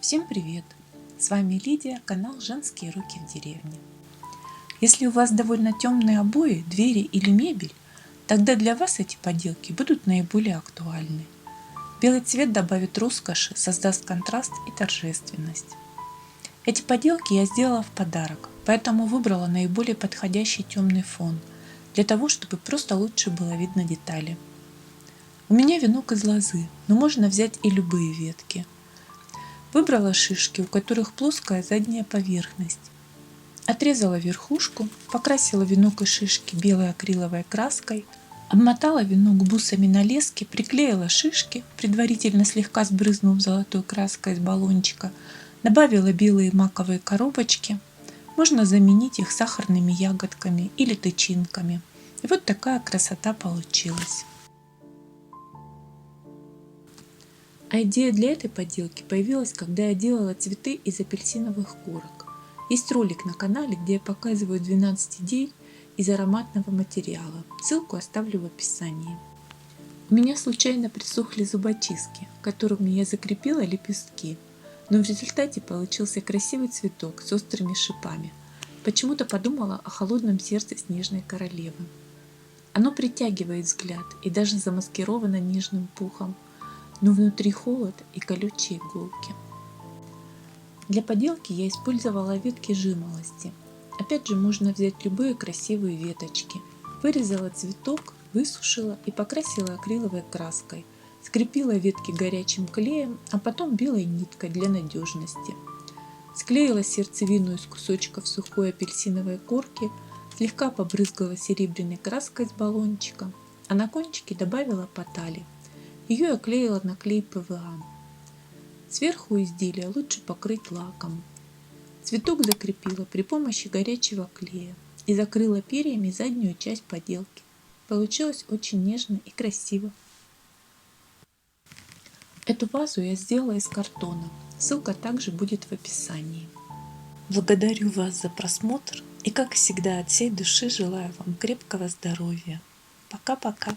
Всем привет! С вами Лидия, канал «Женские руки в деревне». Если у вас довольно темные обои, двери или мебель, тогда для вас эти поделки будут наиболее актуальны. Белый цвет добавит роскоши, создаст контраст и торжественность. Эти поделки я сделала в подарок, поэтому выбрала наиболее подходящий темный фон, для того, чтобы просто лучше было видно детали. У меня венок из лозы, но можно взять и любые ветки. Выбрала шишки, у которых плоская задняя поверхность. Отрезала верхушку, покрасила венок и шишки белой акриловой краской, обмотала венок бусами на леске, приклеила шишки, предварительно слегка сбрызнув золотой краской из баллончика, добавила белые маковые коробочки. Можно заменить их сахарными ягодками или тычинками. И вот такая красота получилась. А идея для этой поделки появилась, когда я делала цветы из апельсиновых корок. Есть ролик на канале, где я показываю 12 идей из ароматного материала. Ссылку оставлю в описании. У меня случайно присохли зубочистки, которыми я закрепила лепестки, но в результате получился красивый цветок с острыми шипами. Почему-то подумала о холодном сердце снежной королевы. Оно притягивает взгляд и даже замаскировано нежным пухом, но внутри холод и колючие иголки. Для поделки я использовала ветки жимолости. Опять же, можно взять любые красивые веточки. Вырезала цветок, высушила и покрасила акриловой краской. Скрепила ветки горячим клеем, а потом белой ниткой для надежности. Склеила сердцевину из кусочков сухой апельсиновой корки, слегка побрызгала серебряной краской из баллончика, а на кончике добавила потали. Ее я клеила на клей ПВА. Сверху изделия лучше покрыть лаком. Цветок закрепила при помощи горячего клея и закрыла перьями заднюю часть поделки. Получилось очень нежно и красиво. Эту вазу я сделала из картона. Ссылка также будет в описании. Благодарю вас за просмотр и, как всегда, от всей души желаю вам крепкого здоровья. Пока-пока.